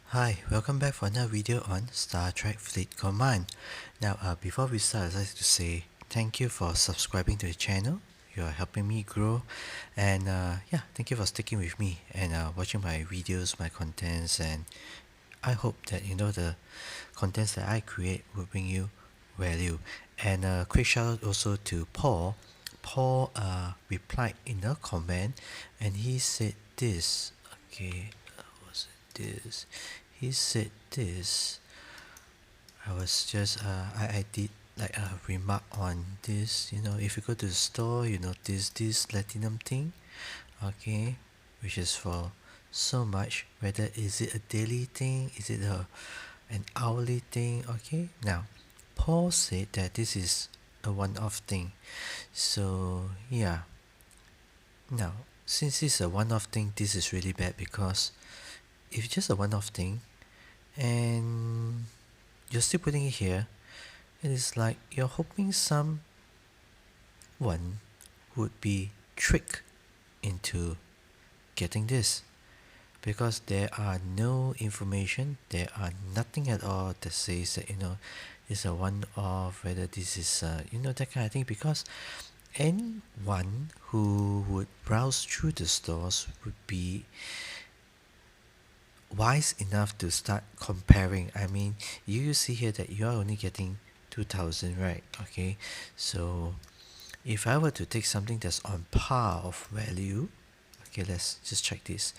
Hi, welcome back for another video on Star Trek Fleet Command. Now, before we start, I'd like to say thank you for subscribing to the channel. You are helping me grow, and yeah, thank you for sticking with me and watching my videos, my contents, and I hope that the contents that I create will bring you value. And a quick shout out also to Paul. Paul replied in a comment, and he said this. Okay, was it this? He said this. I was just I did like a remark on this. If you go to the store, you notice this platinum thing. Okay, which is for so much. Whether is it a daily thing, is it an hourly thing? Okay, now Paul said that this is a one-off thing. So yeah, now since it's a one-off thing, this is really bad because if it's just a one-off thing and you're still putting it here, it is like you're hoping someone would be tricked into getting this, because there are no information, there are nothing at all that says that it's a one-off, whether this is that kind of thing, because anyone who would browse through the stores would be wise enough to start comparing. I mean, you see here that you are only getting 2000, right? Okay, so if I were to take something that's on par of value, okay, let's just check this.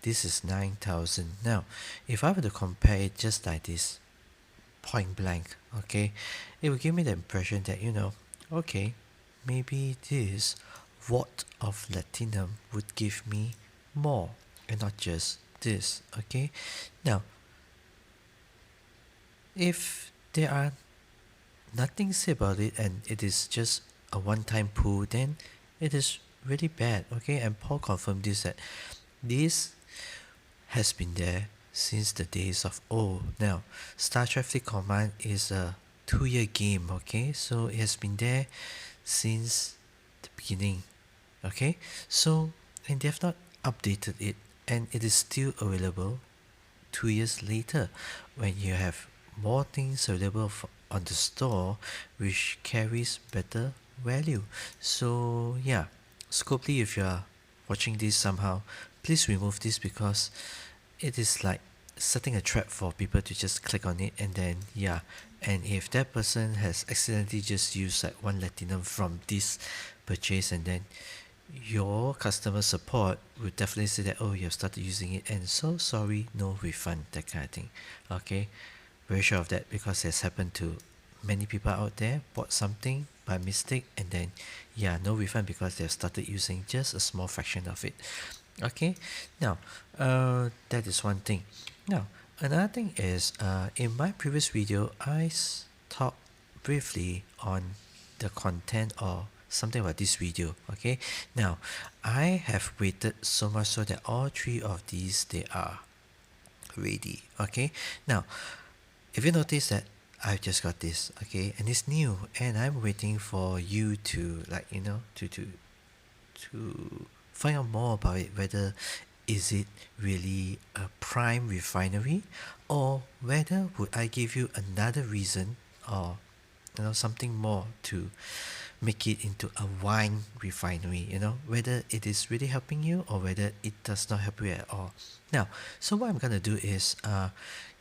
This is 9000. Now, if I were to compare it just like this, point blank, okay, it will give me the impression that, okay, maybe this watt of platinum would give me more and not just this, okay? Now, if there are nothing said about it and it is just a one-time pull, then it is really bad, okay? And Paul confirmed this, that this has been there since the days of old. Now, Star Trek Fleet Command is a 2-year game, okay? So it has been there since the beginning, okay? So, and they have not updated it, and it is still available 2 years later when you have more things available on the store which carries better value. So yeah, Scopely, if you are watching this somehow, please remove this, because it is like setting a trap for people to just click on it, and then yeah, and if that person has accidentally just used like one platinum from this purchase, and then your customer support will definitely say that, oh, you have started using it and so sorry, no refund, that kind of thing. Okay, very sure of that, because it's happened to many people out there, bought something by mistake, and then yeah, no refund because they've started using just a small fraction of it. Okay, now that is one thing. Now another thing is, in my previous video I talked briefly on the content or something about this video. Okay, now I have waited so much so that all three of these, they are ready. Okay, now if you notice that I've just got this, okay, and it's new, and I'm waiting for you to, like, to find out more about it, whether is it really a prime refinery, or whether would I give you another reason, or something more to make it into a wine refinery, whether it is really helping you or whether it does not help you at all. Now, so what I'm gonna do is,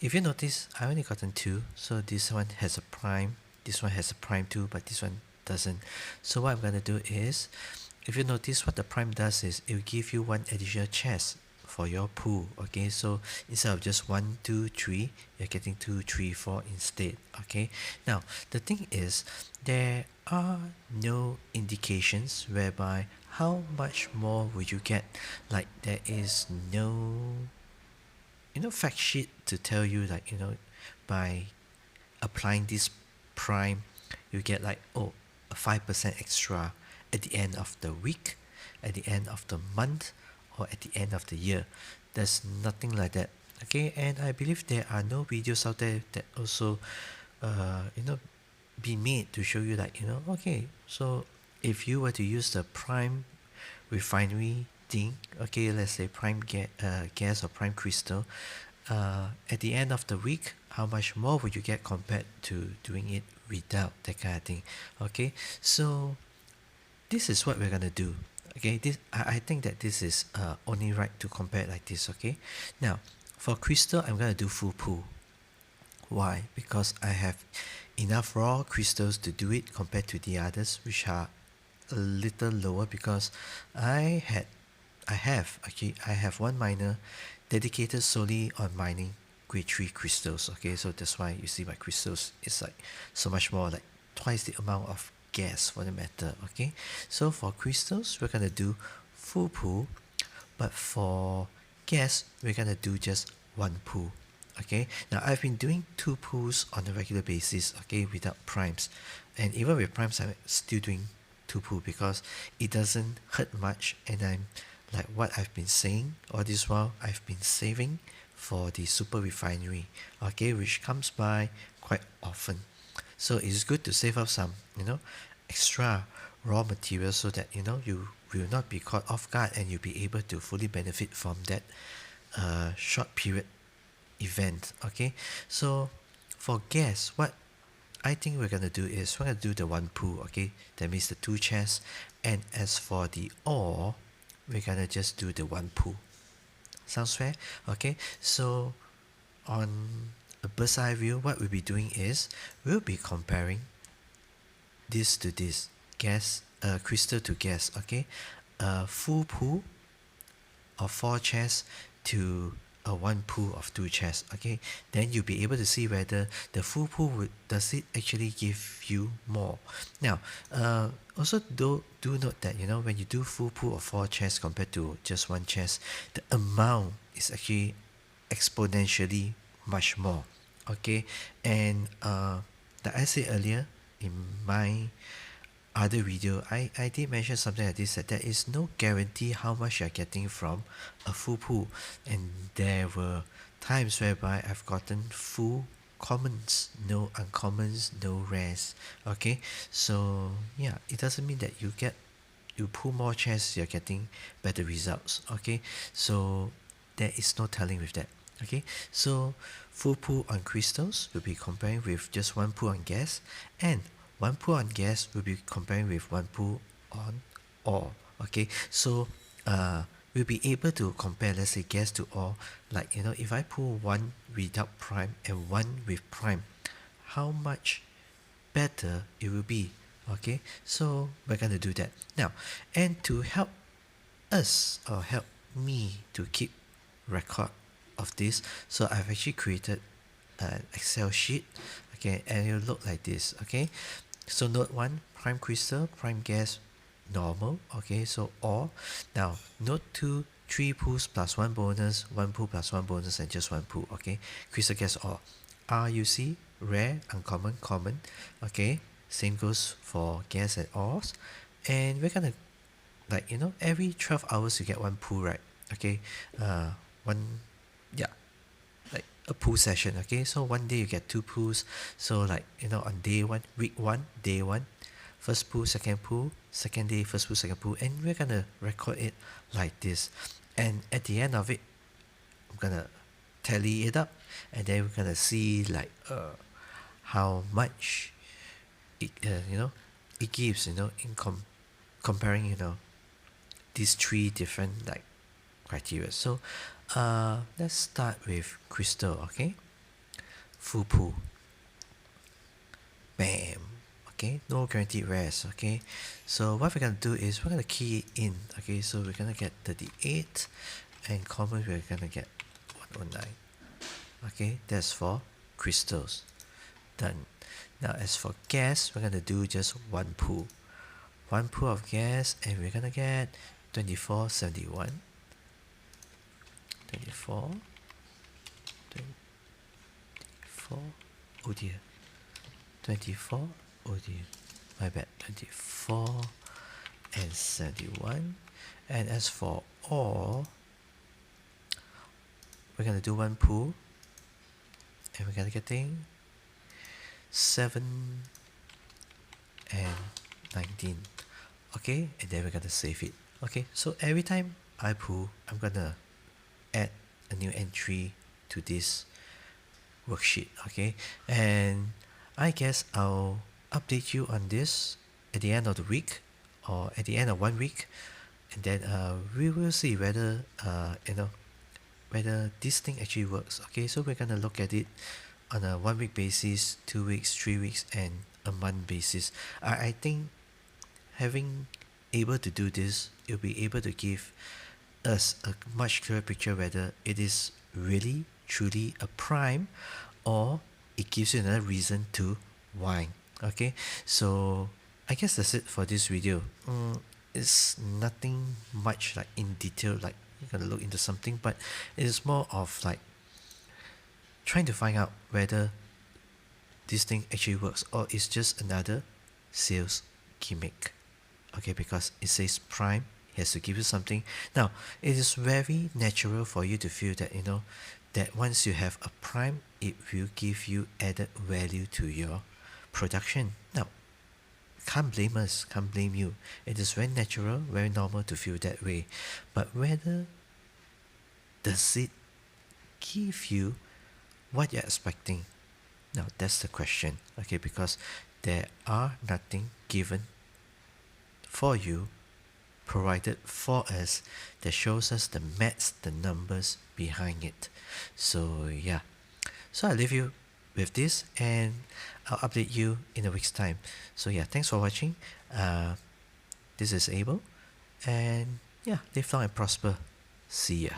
if you notice, I only gotten two, so this one has a prime, this one has a prime too, but this one doesn't. So what I'm gonna do is, if you notice, what the prime does is it will give you one additional chest for your pool. Okay, so instead of just 1 2 3, you're getting 2 3 4 instead. Okay, now the thing is, there are no indications whereby how much more would you get. Like, there is no fact sheet to tell you, like, by applying this prime you get, like, oh, a 5% extra at the end of the week, at the end of the month, or at the end of the year. There's nothing like that. Okay, and I believe there are no videos out there that also be made to show you, like, okay, so if you were to use the prime refinery thing, okay, let's say prime gas or prime crystal, at the end of the week, how much more would you get compared to doing it without that kind of thing. Okay, so this is what we're gonna do. Okay, this I think that this is only right to compare it like this. Okay, now for crystal, I'm gonna do full pool. Why? Because I have enough raw crystals to do it compared to the others, which are a little lower, because I had I have one miner dedicated solely on mining grade 3 crystals. Okay, so that's why you see my crystals is like so much more, like twice the amount of gas for the matter. Okay, so for crystals we're gonna do full pool, but for gas we're gonna do just one pool. Okay, now I've been doing two pools on a regular basis, okay, without primes, and even with primes I'm still doing two pool because it doesn't hurt much, and I'm like what I've been saying all this while, I've been saving for the super refinery, okay, which comes by quite often. So it's good to save up some, extra raw materials, so that you will not be caught off guard and you'll be able to fully benefit from that short period event. Okay, so for gas, what I think we're gonna do is we're gonna do the one pool. Okay, that means the two chests, and as for the ore, we're gonna just do the one pool. Sounds fair? Okay, so on a bird's eye view, what we'll be doing is we'll be comparing this to this, gas, crystal to gas. Okay, full pool of 4 chests to a one pool of 2 chests. Okay, then you'll be able to see whether the full pool does it actually give you more. Now, also do note that when you do full pool of 4 chests compared to just 1 chest, the amount is actually exponentially much more. Okay, and like I said earlier in my other video, I did mention something like this, that there is no guarantee how much you're getting from a full pool, and there were times whereby I've gotten full commons, no uncommons, no rares. Okay, so yeah, it doesn't mean that you pull more chests you're getting better results. Okay, so there is no telling with that. Okay, so full pool on crystals will be comparing with just one pool on gas, and one pool on gas will be comparing with one pool on ore. Okay, so we'll be able to compare, let's say, gas to ore. Like if I pull one without prime and one with prime, how much better it will be. Okay, so we're gonna do that now, and to help us, or help me to keep record of this, so I've actually created an Excel sheet. Okay, and it'll look like this. Okay, so note 1, prime crystal, prime gas, normal. Okay, so all. Now note 2, 3 pools plus 1 bonus, 1 pool plus 1 bonus, and just 1 pool. Okay, crystal gas all. RUC, rare, uncommon, common. Okay, same goes for gas and ores. And we're gonna, like every 12 hours you get 1 pool, right? Okay, one, yeah, like a pool session. Okay, so one day you get 2 pools. So like on day 1, week 1, day 1, first pool, second pool, second day, first pool, second pool, and we're gonna record it like this. And at the end of it, I'm gonna tally it up, and then we're gonna see like how much it it gives, in comparing these 3 different like criteria. So let's start with crystal. Okay, full pool, bam. Okay, no guaranteed rares. Okay, so what we're gonna do is we're gonna key it in. Okay, so we're gonna get 38, and common we're gonna get 109. Okay, that's for crystals. Done. Now as for gas, we're gonna do just 1 pool, 1 pool of gas, and we're gonna get 2471. 24, 24, oh dear, 24, oh dear, my bad, 24 and 71. And as for all, we're gonna do 1 pool, and we're gonna getting 7 and 19. Okay, and then we're gonna save it. Okay, so every time I pull, I'm gonna add a new entry to this worksheet. Okay, and I guess I'll update you on this at the end of the week or at the end of 1 week, and then we will see whether whether this thing actually works. Okay, so we're gonna look at it on a 1 week basis, 2 weeks, 3 weeks, and a month basis. I think having able to do this, you'll be able to give us a much clearer picture whether it is really truly a prime, or it gives you another reason to whine. Okay, so I guess that's it for this video. It's nothing much like in detail, like you're gonna look into something, but it is more of like trying to find out whether this thing actually works or it's just another sales gimmick. Okay, because it says prime, it has to give you something. Now, it is very natural for you to feel that, that once you have a prime, it will give you added value to your production. Now, can't blame us, can't blame you. It is very natural, very normal to feel that way. But whether does it give you what you're expecting? Now, that's the question. Okay, because there are nothing given for you, provided for us, that shows us the maths, the numbers behind it. So yeah, so I'll leave you with this, and I'll update you in a week's time. So yeah, thanks for watching. This is Abel, and yeah, live long and prosper. See ya.